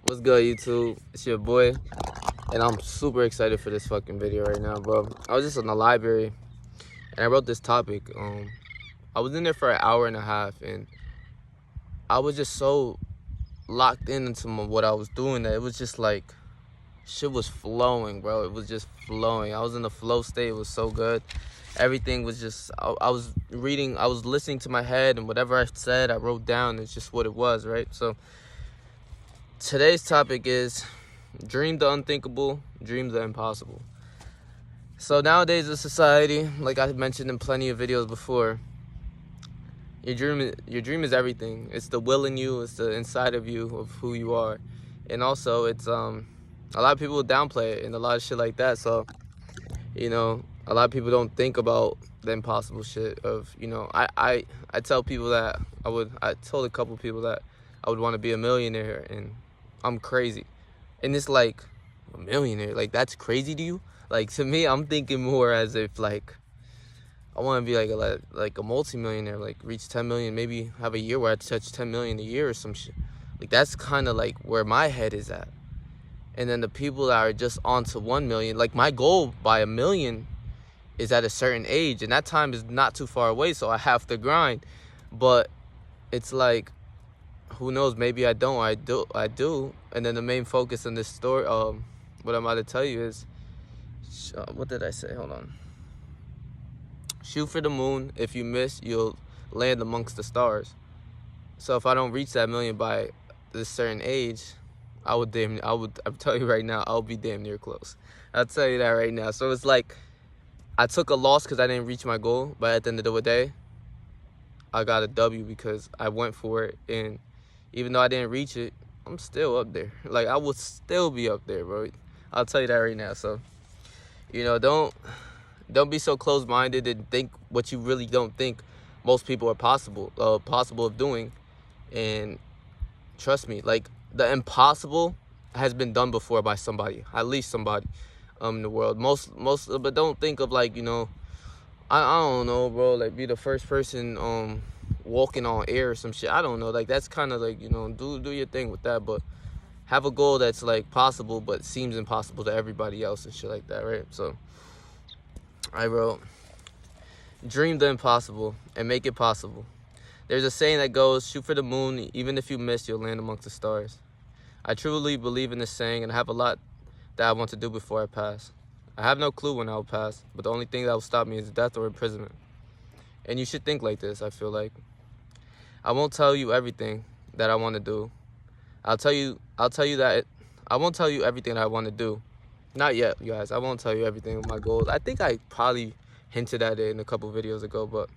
What's good, YouTube? It's your boy, and I'm super excited for this fucking video right now, bro. I was just in the library, and I wrote this topic. I was in there for an hour and a half, and I was just so locked in into what I was doing that it was just like shit was flowing, bro. It was just flowing. I was in the flow state. It was so good. Everything was just. I was reading. I was listening to my head, and whatever I said, I wrote down. It's just what it was, right? So today's topic is dream the unthinkable, dream the impossible. So nowadays in society, like I mentioned in plenty of videos before, your dream is everything. It's the will in you, it's the inside of you of who you are. And also it's a lot of people downplay it and a lot of shit like that. So, a lot of people don't think about the impossible shit of, I tell people that I told a couple people that I would want to be a millionaire, and I'm crazy. And it's like, a millionaire, like that's crazy to you? Like, to me, I'm thinking more as if like I want to be like a multi-millionaire, like reach 10 million, maybe have a year where I touch 10 million a year or some shit. Like that's kind of like where my head is at. And then the people that are just on to 1 million, like my goal by a million is at a certain age, and that time is not too far away, so I have to grind. But it's like, who knows, maybe I don't, I do. And then the main focus in this story, what I'm about to tell you is, what did I say? Hold on. Shoot for the moon. If you miss, you'll land amongst the stars. So if I don't reach that million by this certain age, I'm telling you right now, I'll be damn near close. I'll tell you that right now. So it's like, I took a loss because I didn't reach my goal, but at the end of the day, I got a W because I went for it. And even though I didn't reach it, I'm still up there. Like, I will still be up there, bro. I'll tell you that right now. So, don't be so close-minded and think what you really don't think most people are possible of doing. And trust me, like, the impossible has been done before by somebody, at least somebody in the world. But don't think of like, I don't know, bro, like be the first person walking on air or some shit. I don't know, like that's kind of like, do your thing with that, but have a goal that's like possible but seems impossible to everybody else and shit like that, right? So I wrote, dream the impossible and make it possible. There's a saying that goes, shoot for the moon, even if you miss, you'll land amongst the stars. I truly believe in this saying, and I have a lot that I want to do before I pass. I have no clue when I will pass, but the only thing that will stop me is death or imprisonment. And you should think like this, I feel like. I won't tell you everything that I want to do. I'll tell you that I won't tell you everything that I want to do. Not yet, you guys. I won't tell you everything of my goals. I think I probably hinted at it in a couple videos ago, but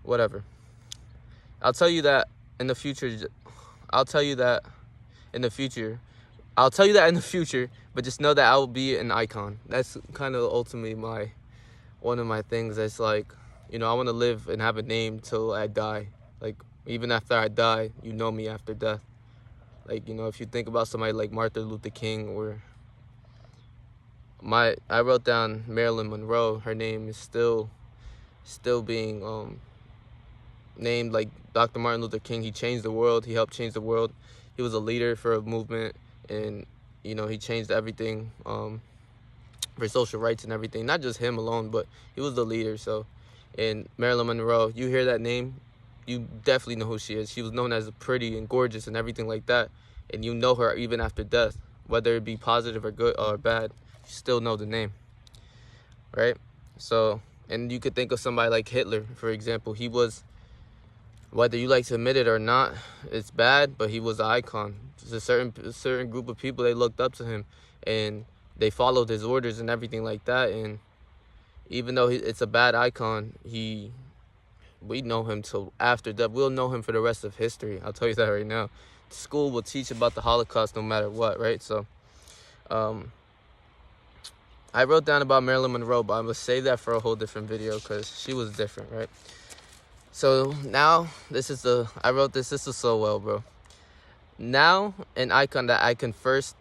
whatever. I'll tell you that in the future. I'll tell you that in the future. I'll tell you that in the future, but just know that I will be an icon. That's kind of ultimately one of my things. That's like, I want to live and have a name till I die. Like, even after I die, you know me after death. Like, if you think about somebody like Martin Luther King, or I wrote down Marilyn Monroe. Her name is still being named like Dr. Martin Luther King. He changed the world. He helped change the world. He was a leader for a movement, and he changed everything for social rights and everything. Not just him alone, but he was the leader. So, and Marilyn Monroe, you hear that name, you definitely know who she is. She was known as pretty and gorgeous and everything like that, and you know her even after death, whether it be positive or good or bad, you still know the name, right? So, and you could think of somebody like Hitler, for example. He was, whether you like to admit it or not, it's bad, but he was an icon. There's a certain group of people, they looked up to him, and they followed his orders and everything like that. And even though it's a bad icon, we know him till after death. We'll know him for the rest of history. I'll tell you that right now. School will teach about the Holocaust no matter what, right? So, I wrote down about Marilyn Monroe, but I'm gonna save that for a whole different video because she was different, right? So now, I wrote this is so well, bro. Now, an icon that first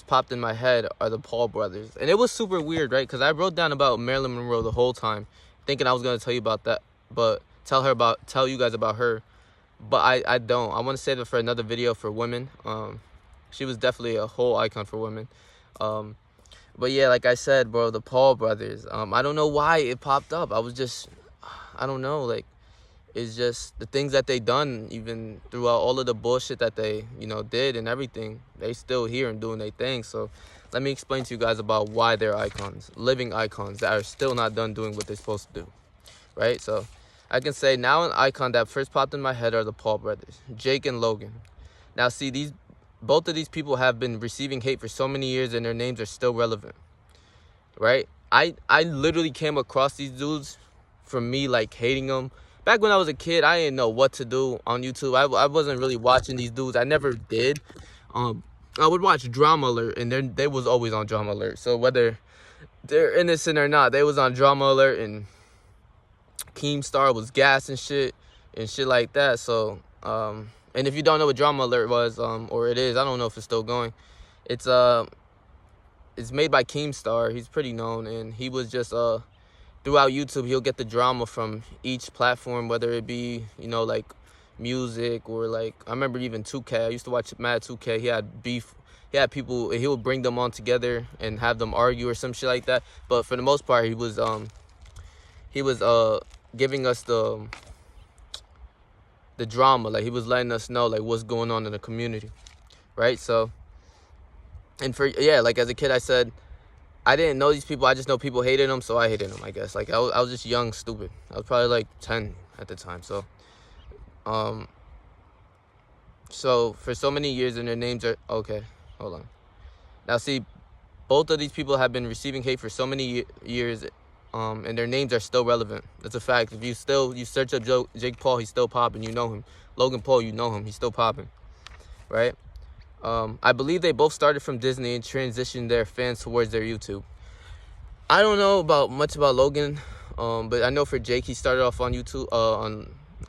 popped in my head are the Paul brothers. And it was super weird, right? Because I wrote down about Marilyn Monroe the whole time, thinking I was going to tell you about that, but tell you guys about her. But I don't. I want to save it for another video for women. She was definitely a whole icon for women. But yeah, like I said, bro, the Paul brothers. I don't know why it popped up. I don't know, like, it's just the things that they done, even throughout all of the bullshit that they, did and everything. They still here and doing their thing. So let me explain to you guys about why they're icons, living icons that are still not done doing what they're supposed to do, right? So I can say now an icon that first popped in my head are the Paul brothers, Jake and Logan. Now see, both of these people have been receiving hate for so many years and their names are still relevant, right? I literally came across these dudes from me like hating them. Back when I was a kid, I didn't know what to do on YouTube. I wasn't really watching these dudes. I never did. I would watch Drama Alert, and they was always on Drama Alert. So whether they're innocent or not, they was on Drama Alert, and Keemstar was gas and shit like that. So and if you don't know what Drama Alert was, or it is, I don't know if it's still going. It's made by Keemstar. He's pretty known, and he was just throughout YouTube, he'll get the drama from each platform, whether it be, like music or like, I remember even 2K. I used to watch Mad 2K. He had beef. He had people, he would bring them on together and have them argue or some shit like that. But for the most part, he was giving us the drama. Like, he was letting us know like what's going on in the community, right? So, and like as a kid, I said, I didn't know these people. I just know people hated them, so I hated them, I guess. Like, I was just young, stupid. I was probably like 10 at the time. So, so for so many years, and their names are okay. Hold on. Now, see, both of these people have been receiving hate for so many years, and their names are still relevant. That's a fact. If you search up Jake Paul, he's still popping. You know him. Logan Paul, you know him. He's still popping, right? I believe they both started from Disney and transitioned their fans towards their YouTube. I don't know much about Logan, but I know for Jake, he started off on YouTube,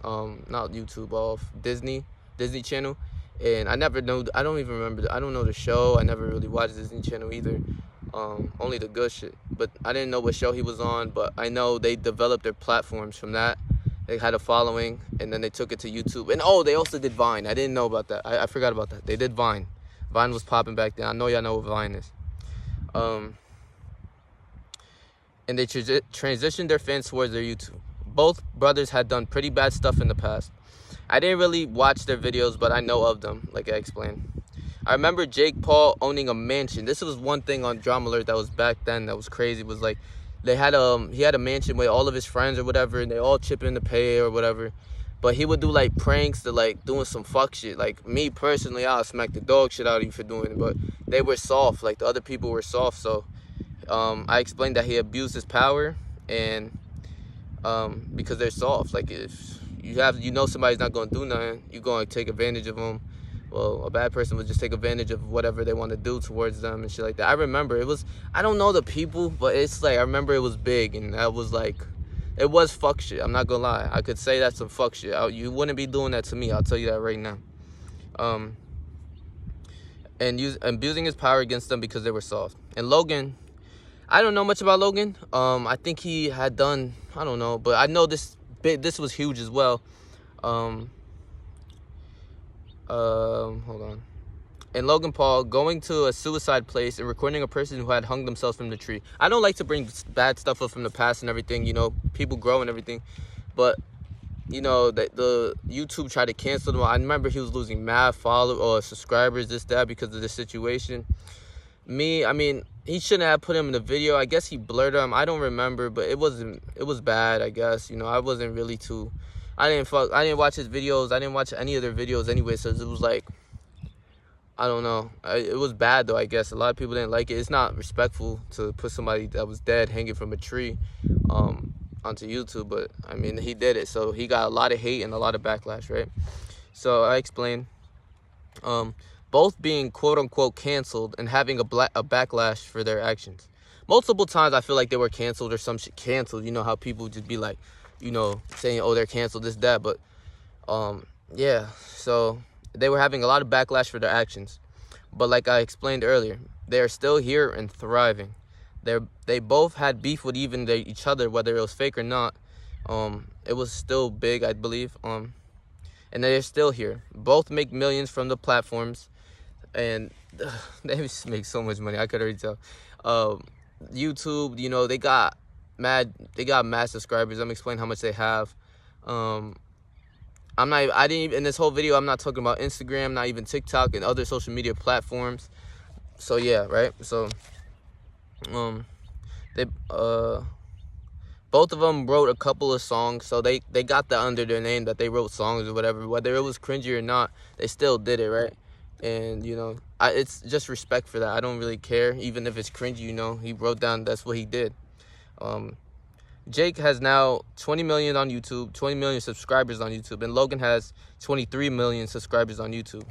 not YouTube, off Disney Channel, and I don't even remember. I don't know the show. I never really watched Disney Channel either, only the good shit. But I didn't know what show he was on. But I know they developed their platforms from that. They had a following, and then they took it to YouTube. And they also did Vine. I didn't know about that. I forgot about that. They did Vine. Vine was popping back then. I know y'all know what Vine is. And they transitioned their fans towards their YouTube. Both brothers had done pretty bad stuff in the past. I didn't really watch their videos, but I know of them, like I explained. I remember Jake Paul owning a mansion. This was one thing on Drama Alert that was back then that was crazy. Was like, he had a mansion with all of his friends or whatever, and they all chip in to pay or whatever. But he would do like pranks to like doing some fuck shit. Like, me personally, I'll smack the dog shit out of you for doing it. But they were soft. Like, the other people were soft. So I explained that he abused his power, and because they're soft. Like, if somebody's not gonna do nothing, you're gonna take advantage of them. Well, a bad person would just take advantage of whatever they want to do towards them and shit like that. I remember I don't know the people, but it's like, I remember it was big, and that was like, it was fuck shit. I'm not gonna lie. I could say that's some fuck shit. You wouldn't be doing that to me. I'll tell you that right now. And abusing his power against them because they were soft. And Logan, I don't know much about Logan. I think he had done, I don't know, but I know this was huge as well. Hold on. And Logan Paul going to a suicide place and recording a person who had hung themselves from the tree. I don't like to bring bad stuff up from the past and everything. People grow and everything. But, the YouTube tried to cancel them. I remember he was losing mad subscribers, this, that, because of this situation. He shouldn't have put him in the video. I guess he blurred him. I don't remember, but it was bad, I guess. I wasn't really I didn't watch his videos. I didn't watch any of their videos anyway, so it was like, I don't know. It was bad, though, I guess. A lot of people didn't like it. It's not respectful to put somebody that was dead hanging from a tree onto YouTube, but, he did it, so he got a lot of hate and a lot of backlash, right? So I explained. Both being quote-unquote canceled and having a backlash for their actions. Multiple times I feel like they were canceled or some shit canceled. You know how people just be like, saying, they're canceled, this, that. But, yeah. So they were having a lot of backlash for their actions. But like I explained earlier, they are still here and thriving. They both had beef with even each other, whether it was fake or not. It was still big, I believe. And they're still here. Both make millions from the platforms. and they make so much money. I could already tell. Um, YouTube, you know, they got mad subscribers. I'm explaining how much they have. Um, I didn't even, in this whole video, I'm not talking about Instagram, not even TikTok and other social media platforms. So yeah, right. So, they both of them wrote a couple of songs, so they got that under their name that they wrote songs or whatever. Whether it was cringy or not, they still did it, right? And you know, it's just respect for that. I don't really care, even if it's cringy. You know, he wrote down that's what he did. Jake has now 20 million on YouTube, 20 million subscribers on YouTube, and Logan has 23 million subscribers on YouTube.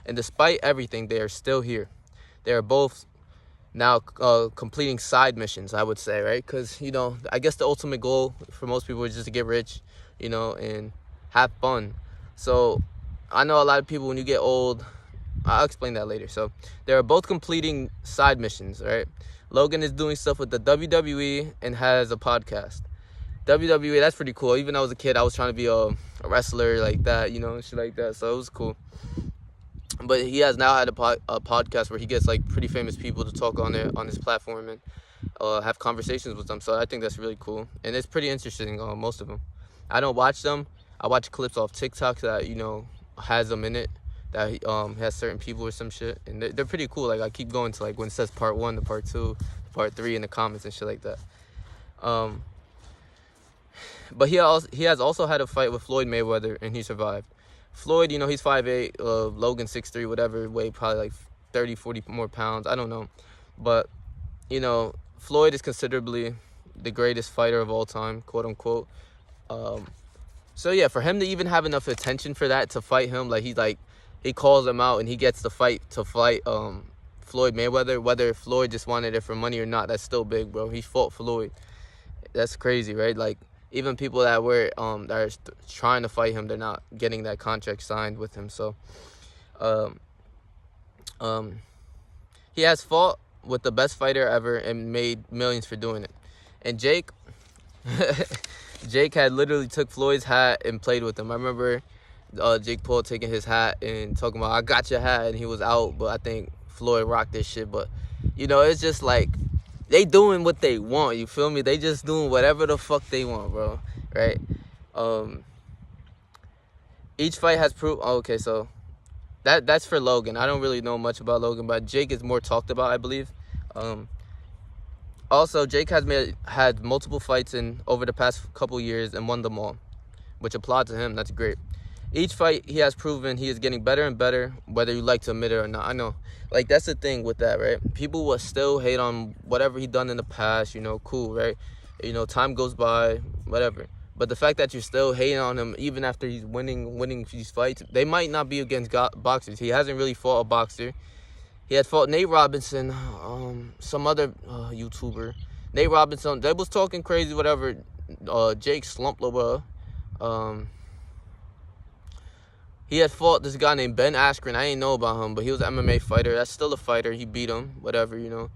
And despite everything, they are still here. They are both now completing side missions, I would say, right? Because, you know, I guess the ultimate goal for most people is just to get rich, you know, and have fun. So I know a lot of people, when you get old, I'll explain that later. So they are both completing side missions, right? Logan is doing stuff with the WWE and has a podcast. WWE, that's pretty cool. Even when I was a kid, I was trying to be a wrestler like that, you know, shit like that. So it was cool. But he has now had a podcast where he gets like pretty famous people to talk on his platform and have conversations with them. So I think that's really cool, and it's pretty interesting. Most of them, I don't watch them. I watch clips off TikTok that, you know, has them in it, that he has certain people or some shit, and they're pretty cool. Like I keep going to like when it says part 1 to part 2 to part 3 in the comments and shit like that. But he has also had a fight with Floyd Mayweather, and he survived. Floyd, you know, he's 5'8", Logan 6'3", whatever, weigh probably like 30, 40 more pounds. I don't know. But, you know, Floyd is considerably the greatest fighter of all time, quote unquote. So yeah, for him to even have enough attention for that, to fight him, like he calls him out and he gets the fight to fight Floyd Mayweather, whether Floyd just wanted it for money or not, that's still big, bro. He fought Floyd. That's crazy, right? Like, even people that were that are trying to fight him, they're not getting that contract signed with him. So he has fought with the best fighter ever and made millions for doing it. And Jake Jake had literally took Floyd's hat and played with him. I remember Jake Paul taking his hat and talking about, I got your hat, and he was out, but I think Floyd rocked this shit. But, you know, it's just like, they doing what they want, you feel me? They just doing whatever the fuck they want, bro, right? Each fight has proved... okay, so that's for Logan. I don't really know much about Logan, but Jake is more talked about, I believe. Also, Jake has had multiple fights over the past couple years and won them all, which applaud to him. That's great. Each fight, he has proven he is getting better and better, whether you like to admit it or not. I know, like, that's the thing with that, right? People will still hate on whatever he done in the past, you know, cool, right? You know, time goes by, whatever. But the fact that you're still hating on him, even after he's winning these fights, they might not be against boxers. He hasn't really fought a boxer. He had fought Nate Robinson, some other YouTuber. Nate Robinson, they was talking crazy, whatever. Jake slumped over. He had fought this guy named Ben Askren. I didn't know about him, but he was an MMA fighter. That's still a fighter. He beat him, whatever, you know.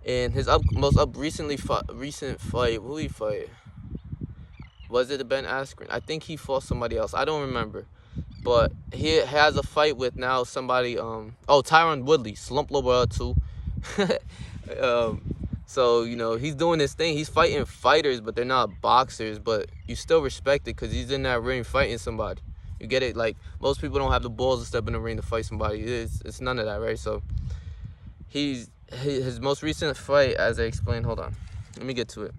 And his recent fight, who he fight? Was it a Ben Askren? I think he fought somebody else. I don't remember. But he has a fight with now somebody, Tyron Woodley, slump lower too. So, you know, he's doing this thing. He's fighting fighters, but they're not boxers. But you still respect it because he's in that ring fighting somebody. You get it? Like, most people don't have the balls to step in the ring to fight somebody. It's none of that, right? So his most recent fight, as I explained, hold on, let me get to it.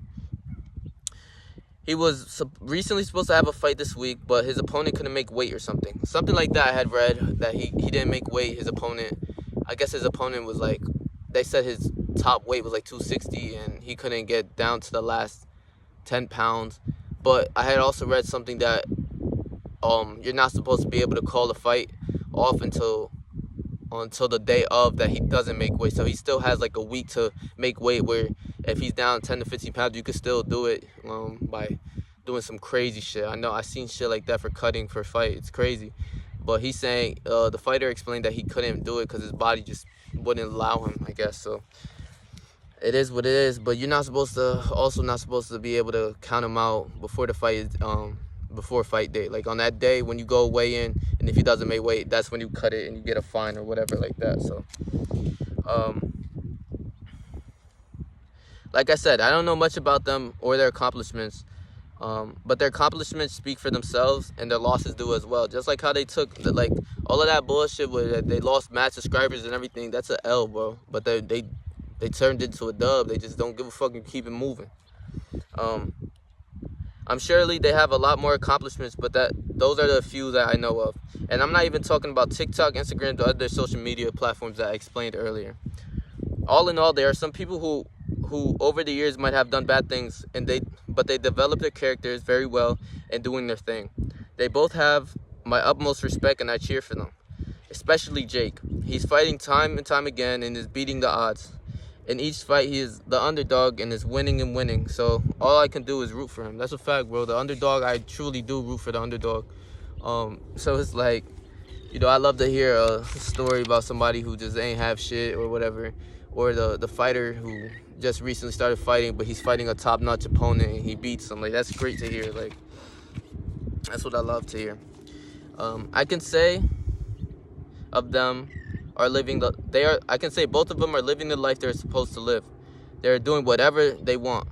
He was recently supposed to have a fight this week, but his opponent couldn't make weight or something like that. I had read that he didn't make weight. His opponent, I guess his opponent was like, they said his top weight was like 260 and he couldn't get down to the last 10 pounds. But I had also read something that you're not supposed to be able to call the fight off until the day of that he doesn't make weight. So he still has like a week to make weight, where if he's down 10 to 15 pounds, you could still do it by doing some crazy shit. I know I've seen shit like that for cutting for fight. It's crazy. But he's saying, the fighter explained that he couldn't do it because his body just wouldn't allow him, I guess. So it is what it is. But you're not supposed to be able to count him out before the fight before fight day. Like on that day when you go weigh in, and if he doesn't make weight, that's when you cut it and you get a fine or whatever like that. So, like I said, I don't know much about them or their accomplishments. But their accomplishments speak for themselves, and their losses do as well. Just like how they took like all of that bullshit where they lost mad subscribers and everything. That's an L, bro. But they turned it into a dub. They just don't give a fuck and keep it moving. I'm surely they have a lot more accomplishments, but those are the few that I know of. And I'm not even talking about TikTok, Instagram, the other social media platforms that I explained earlier. All in all, there are some people who over the years might have done bad things, but they develop their characters very well and doing their thing. They both have my utmost respect, and I cheer for them. Especially Jake. He's fighting time and time again and is beating the odds. In each fight, he is the underdog and is winning and winning. So all I can do is root for him. That's a fact, bro. The underdog, I truly do root for the underdog. So it's like, I love to hear a story about somebody who just ain't have shit or whatever, or the fighter who just recently started fighting, but he's fighting a top-notch opponent and he beats him. Like, that's great to hear. Like, that's what I love to hear. I can say of them are living I can say both of them are living the life they're supposed to live. They're doing whatever they want.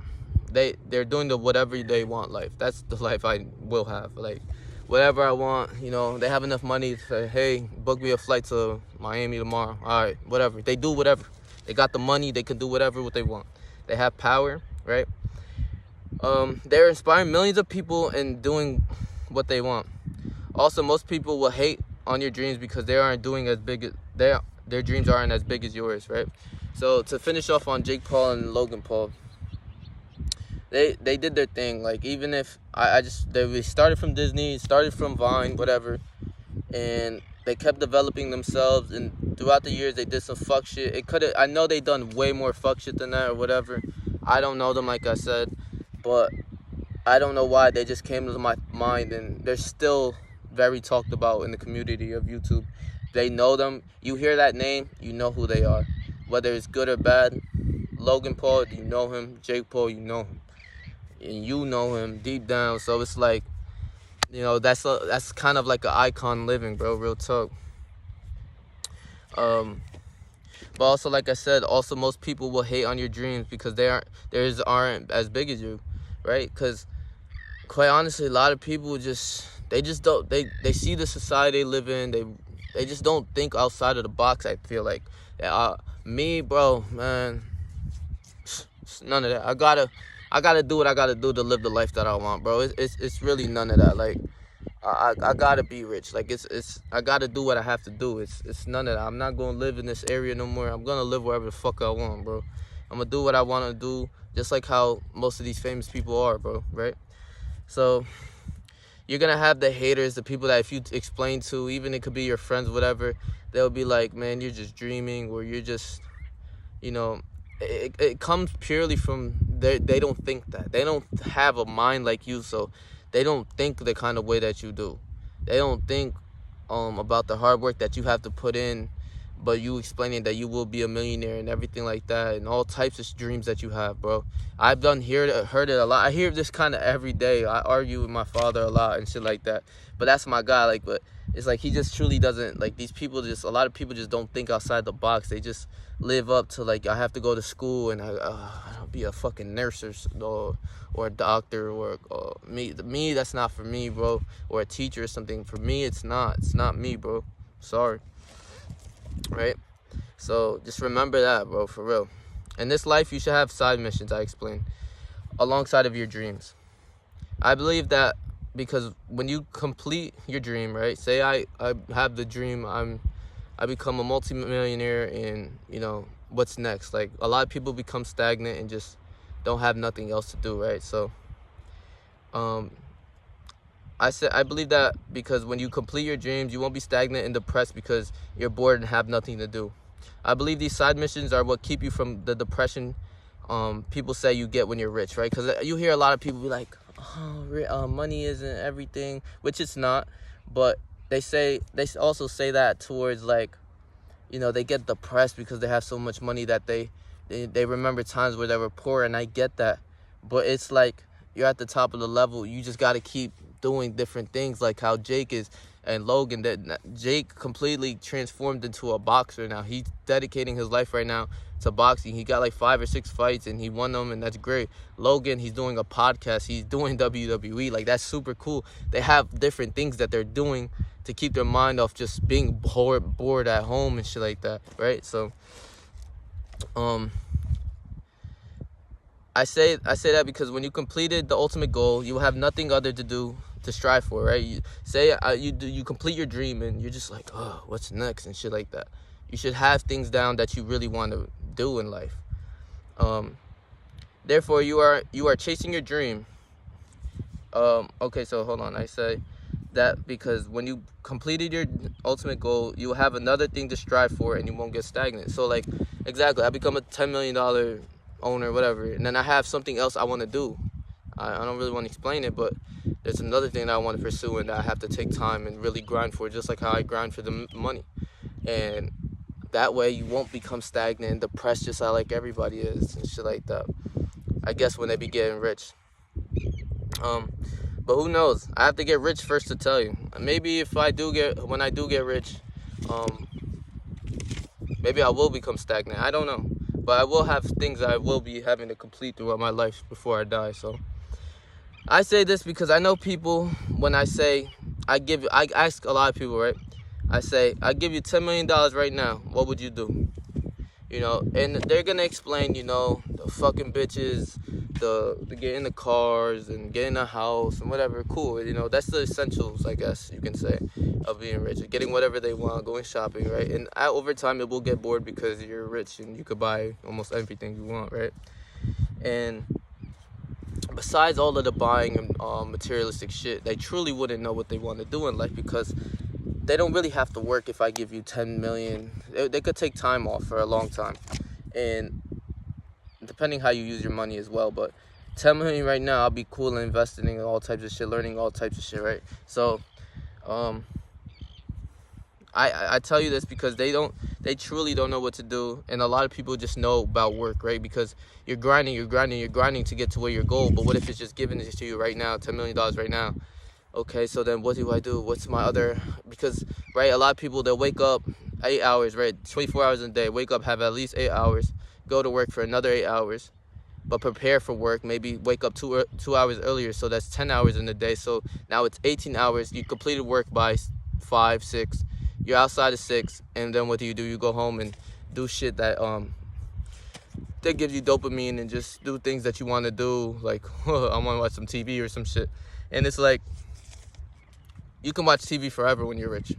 They're doing the whatever they want life. That's the life I will have. Like, whatever I want, they have enough money to say, hey, book me a flight to Miami tomorrow. All right, whatever. They do whatever. They got the money. They can do whatever what they want. They have power, right? They're inspiring millions of people and doing what they want. Also, most people will hate on your dreams because they aren't doing as big as their dreams aren't as big as yours, right? So to finish off on Jake Paul and Logan Paul, they did their thing. Like, even if they started from Disney, started from Vine, whatever, and they kept developing themselves, and throughout the years they did some fuck shit. I know they done way more fuck shit than that or whatever. I don't know them, like I said, but I don't know why they just came to my mind, and they're still very talked about in the community of YouTube. They know them. You hear that name, you know who they are. Whether it's good or bad, Logan Paul, you know him. Jake Paul, you know him. And you know him deep down. So it's like, that's kind of like an icon living, bro. Real talk. But also, like I said, also most people will hate on your dreams because theirs aren't as big as you, right? Because quite honestly, a lot of people they see the society they live in. They just don't think outside of the box. I feel like me, bro, man, none of that. I gotta do what I gotta do to live the life that I want, bro. It's really none of that. Like, I gotta be rich. Like, I gotta do what I have to do. It's none of that. I'm not gonna live in this area no more. I'm gonna live wherever the fuck I want, bro. I'm gonna do what I want to do, just like how most of these famous people are, bro, right? So you're gonna have the haters, the people that if you explain to, even it could be your friends, whatever, they'll be like, man, you're just dreaming, or you're just, it comes purely from they don't think that. They don't have a mind like you, so they don't think the kind of way that you do. They don't think about the hard work that you have to put in, but you explaining that you will be a millionaire and everything like that, and all types of dreams that you have, bro. I've heard it a lot. I hear this kind of every day. I argue with my father a lot and shit like that, but that's my guy. Like, but it's like he just truly doesn't, like, these people a lot of people just don't think outside the box. They just live up to, like, I have to go to school and I'll be a fucking nurse or a doctor, or me that's not for me, bro, or a teacher or something. For me, it's not me, bro. Sorry. Right? So just remember that, bro, for real. In this life, you should have side missions, I explained, alongside of your dreams. I believe that because when you complete your dream, right? Say I have the dream, I become a multimillionaire, and what's next? Like, a lot of people become stagnant and just don't have nothing else to do, right? So I believe that because when you complete your dreams, you won't be stagnant and depressed because you're bored and have nothing to do. I believe these side missions are what keep you from the depression people say you get when you're rich, right? Because you hear a lot of people be like, money isn't everything, which it's not. But they also say that towards, like, they get depressed because they have so much money that they remember times where they were poor, and I get that. But it's like, you're at the top of the level. You just got to keep doing different things, like how Jake is and Logan. That Jake completely transformed into a boxer now. He's dedicating his life right now to boxing. He got like 5 or 6 fights and he won them, and that's great. Logan, he's doing a podcast. He's doing WWE. Like, that's super cool. They have different things that they're doing to keep their mind off just being bored at home and shit like that, right? So, I say that because when you completed the ultimate goal, you will have nothing other to do to strive for, right? You complete your dream and you're just like, oh, what's next and shit like that. You should have things down that you really want to do in life. Therefore, you are chasing your dream. Okay, so hold on. I say that because when you completed your ultimate goal, you will have another thing to strive for and you won't get stagnant. So, like, exactly, I become a $10 million owner, whatever, and then I have something else I want to do. I don't really want to explain it, but there's another thing that I want to pursue and that I have to take time and really grind for, just like how I grind for the money. And that way you won't become stagnant and depressed just like everybody is and shit like that, I guess, when they be getting rich. But who knows? I have to get rich first to tell you. Maybe when I do get rich, maybe I will become stagnant. I don't know. But I will have things I will be having to complete throughout my life before I die. So I say this because I know people, when I say, I ask a lot of people, right? I say, I give you $10 million right now. What would you do? You know, and they're going to explain, you know, the fucking bitches, the get in the cars and get in a house and whatever. Cool. You know, that's the essentials, I guess you can say, of being rich. Getting whatever they want, going shopping, right? And over time, it will get bored because you're rich and you could buy almost everything you want, right? And besides all of the buying and materialistic shit, they truly wouldn't know what they want to do in life because they don't really have to work. If I give you 10 million, they could take time off for a long time, and depending how you use your money as well. But 10 million right now, I'll be cool in investing in all types of shit, learning all types of shit, right? So I tell you this because they truly don't know what to do, and a lot of people just know about work, right? Because you're grinding to get to where your goal. But what if it's just giving it to you right now, $10 million right now? Okay, so then what do I do? What's my other? Because, right, a lot of people, they'll wake up 8 hours, right? 24 hours a day. Wake up, have at least 8 hours. Go to work for another 8 hours. But prepare for work. Maybe wake up 2 hours earlier. So that's 10 hours in a day. So now it's 18 hours. You completed work by 5, 6. You're outside of 6. And then what do? You go home and do shit that gives you dopamine and just do things that you want to do. Like, I want to watch some TV or some shit. And it's like, you can watch TV forever when you're rich.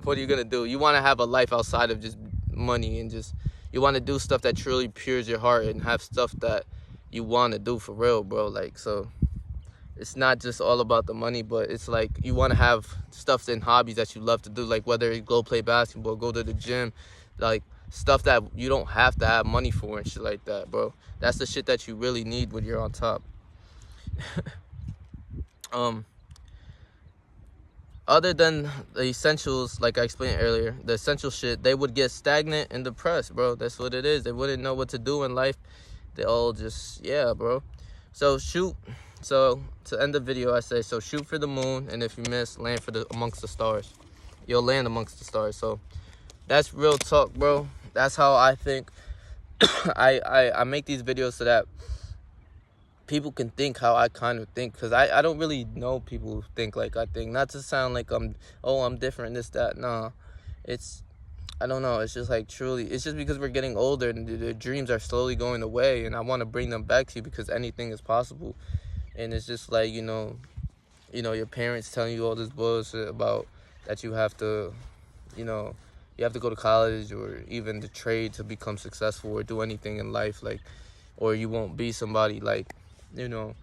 What are you going to do? You want to have a life outside of just money, and just, you want to do stuff that truly pures your heart and have stuff that you want to do for real, bro. Like, so it's not just all about the money, but it's like you want to have stuff and hobbies that you love to do, like whether you go play basketball, go to the gym, like stuff that you don't have to have money for and shit like that, bro. That's the shit that you really need when you're on top. Other than the essentials, like I explained earlier, the essential shit, they would get stagnant and depressed, bro. That's what it is. They wouldn't know what to do in life. They all just, yeah, bro. So to end the video, I say, so shoot for the moon, and if you miss, land for amongst the stars. You'll land amongst the stars. So that's real talk, bro. That's how I think. I make these videos so that people can think how I kind of think, because I don't really know people who think like I think. Not to sound like I'm different, this, that. Nah, I don't know. It's just like, truly, it's just because we're getting older and the dreams are slowly going away, and I want to bring them back to you because anything is possible. And it's just like, you know, your parents telling you all this bullshit about that you have to, you have to go to college or even the trade to become successful or do anything in life, like, or you won't be somebody, like, and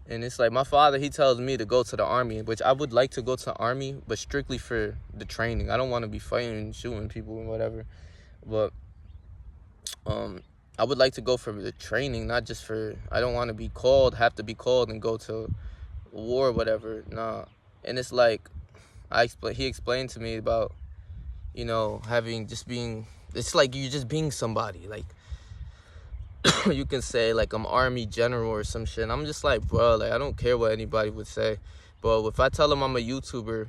it's like my father, he tells me to go to the army, which I would like to go to the army, but strictly for the training. I don't want to be fighting and shooting people and whatever, but I would like to go for the training, not just for, I don't want to have to be called and go to war or whatever. Nah. And it's like, he explained to me about, it's like you're just being somebody, like, you can say, like, I'm army general or some shit. And I'm just like, bro, like, I don't care what anybody would say, Bro, if I tell them I'm a YouTuber,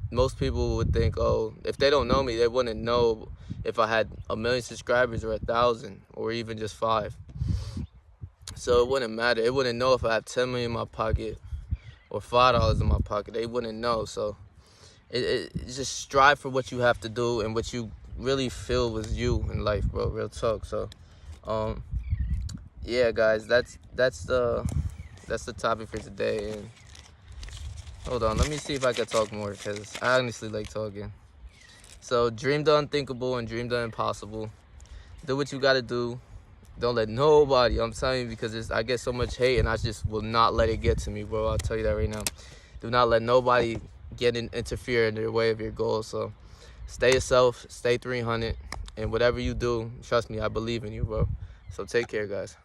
most people would think, oh, if they don't know me, they wouldn't know if I had 1,000,000 subscribers or 1,000 or even just 5. So it wouldn't matter. It wouldn't know if I have 10 million in my pocket or $5 in my pocket. They wouldn't know. So it just strive for what you have to do and what you really feel was you in life, bro. Real talk. So yeah, guys, that's the topic for today. And hold on, let me see if I can talk more, because I honestly like talking. So dream the unthinkable and dream the impossible. Do what you gotta do. Don't let nobody, I'm telling you, because I get so much hate and I just will not let it get to me, bro. I'll tell you that right now. Do not let nobody interfere in the way of your goals. So stay yourself, stay 300, and whatever you do, trust me, I believe in you, bro. So take care, guys.